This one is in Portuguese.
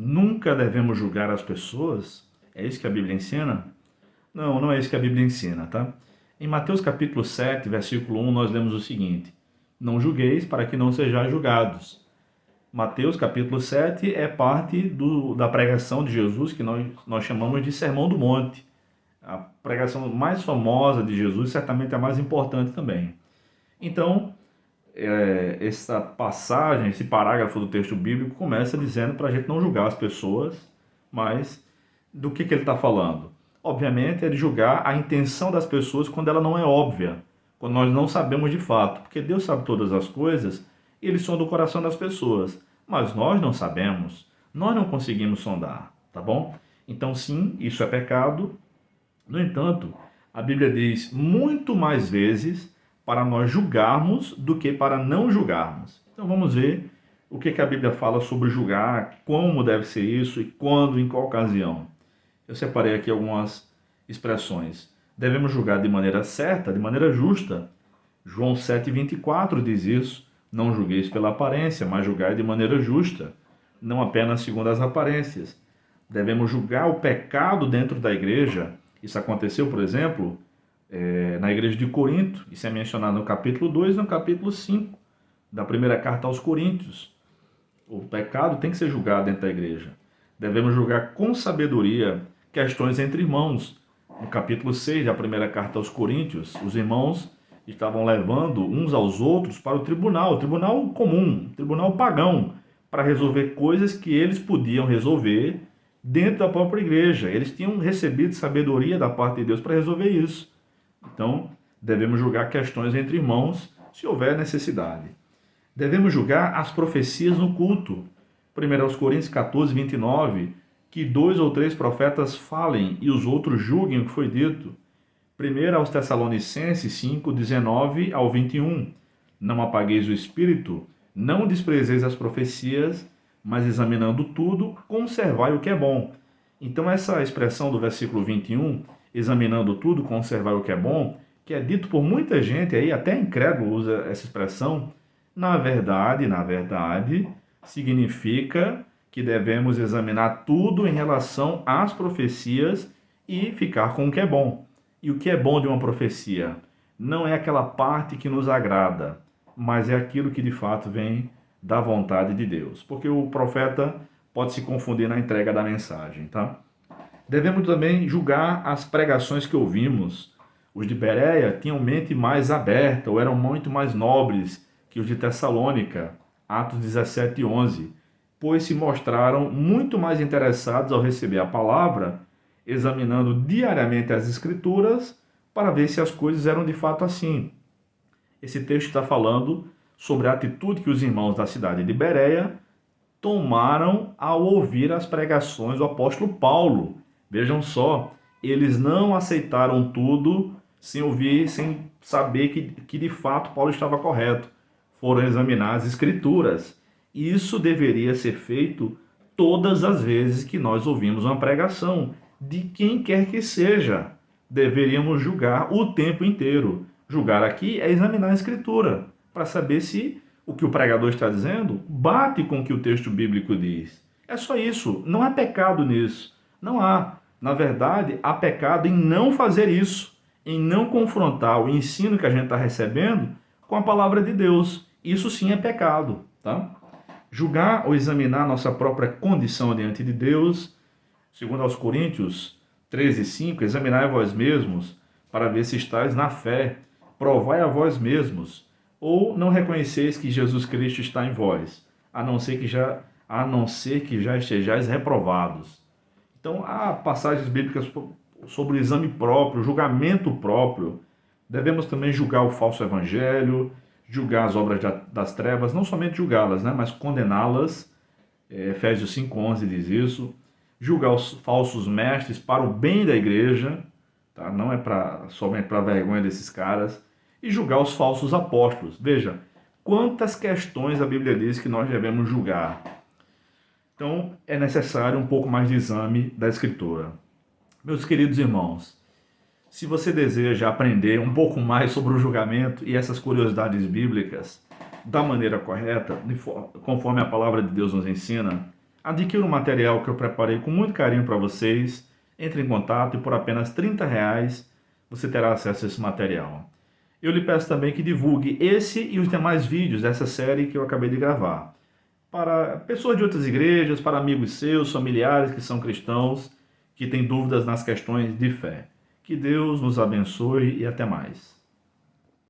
nunca devemos julgar as pessoas? É isso que a Bíblia ensina? Não, não é isso que a Bíblia ensina, tá? Em Mateus capítulo 7, versículo 1, nós lemos o seguinte: não julgueis para que não sejais julgados. Mateus capítulo 7 é parte da pregação de Jesus que nós chamamos de Sermão do Monte. A pregação mais famosa de Jesus, certamente a mais importante também. Então, essa passagem, esse parágrafo do texto bíblico começa dizendo para a gente não julgar as pessoas, mas do que ele está falando? Obviamente é de julgar a intenção das pessoas quando ela não é óbvia, quando nós não sabemos de fato, porque Deus sabe todas as coisas e Ele sonda o coração das pessoas, mas nós não sabemos, nós não conseguimos sondar, tá bom? Então sim, isso é pecado. No entanto, a Bíblia diz muito mais vezes para nós julgarmos do que para não julgarmos. Então vamos ver o que a Bíblia fala sobre julgar, como deve ser isso e quando, em qual ocasião. Eu separei aqui algumas expressões. Devemos julgar de maneira certa, de maneira justa. João 7,24 diz isso. Não julgueis pela aparência, mas julgai de maneira justa, não apenas segundo as aparências. Devemos julgar o pecado dentro da igreja. Isso aconteceu, por exemplo, na igreja de Corinto. Isso é mencionado no capítulo 2 e no capítulo 5 da primeira carta aos Coríntios. O pecado tem que ser julgado dentro da igreja. Devemos julgar com sabedoria questões entre irmãos. No capítulo 6 da primeira carta aos Coríntios, os irmãos estavam levando uns aos outros para o tribunal comum, o tribunal pagão, para resolver coisas que eles podiam resolver dentro da própria igreja. Eles tinham recebido sabedoria da parte de Deus para resolver isso. Então, devemos julgar questões entre irmãos se houver necessidade. Devemos julgar as profecias no culto. 1 Coríntios 14, 29, que 2 ou 3 profetas falem e os outros julguem o que foi dito. 1 aos Tessalonicenses 5, 19 ao 21. Não apagueis o espírito, não desprezeis as profecias, mas examinando tudo, conservai o que é bom. Então essa expressão do versículo 21, examinando tudo, conservai o que é bom, que é dito por muita gente aí, até incrédulo usa essa expressão, na verdade, significa que devemos examinar tudo em relação às profecias e ficar com o que é bom. E o que é bom de uma profecia? Não é aquela parte que nos agrada, mas é aquilo que de fato vem da vontade de Deus. Porque o profeta pode se confundir na entrega da mensagem, tá? Devemos também julgar as pregações que ouvimos. Os de Bereia tinham mente mais aberta, ou eram muito mais nobres que os de Tessalônica, Atos 17, 11, pois se mostraram muito mais interessados ao receber a palavra, examinando diariamente as Escrituras para ver se as coisas eram de fato assim. Esse texto está falando sobre a atitude que os irmãos da cidade de Bereia tomaram ao ouvir as pregações do apóstolo Paulo. Vejam só, eles não aceitaram tudo sem ouvir, sem saber que de fato Paulo estava correto. Foram examinar as Escrituras. Isso deveria ser feito todas as vezes que nós ouvimos uma pregação, de quem quer que seja. Deveríamos julgar o tempo inteiro. Julgar aqui é examinar a Escritura, para saber se o que o pregador está dizendo bate com o que o texto bíblico diz. É só isso, não há pecado nisso. Não há. Na verdade, há pecado em não fazer isso, em não confrontar o ensino que a gente está recebendo com a palavra de Deus. Isso sim é pecado, tá? Julgar ou examinar nossa própria condição diante de Deus, segundo aos Coríntios 13, 5, examinai a vós mesmos para ver se estáis na fé, provai a vós mesmos, ou não reconheceis que Jesus Cristo está em vós, a não ser que já estejais reprovados. Então, há passagens bíblicas sobre o exame próprio, o julgamento próprio. Devemos também julgar o falso evangelho, julgar as obras das trevas, não somente julgá-las, né, mas condená-las. Efésios 5,11 diz isso. Julgar os falsos mestres para o bem da igreja, tá? Não é somente para a vergonha desses caras. E julgar os falsos apóstolos. Veja, quantas questões a Bíblia diz que nós devemos julgar. Então, é necessário um pouco mais de exame da Escritura. Meus queridos irmãos, se você deseja aprender um pouco mais sobre o julgamento e essas curiosidades bíblicas da maneira correta, conforme a palavra de Deus nos ensina, Adquira um material que eu preparei com muito carinho para vocês. Entre em contato e por apenas R$ 30 você terá acesso a esse material. Eu lhe peço também que divulgue esse e os demais vídeos dessa série que eu acabei de gravar para pessoas de outras igrejas, para amigos seus, familiares que são cristãos, que têm dúvidas nas questões de fé. Que Deus nos abençoe e até mais.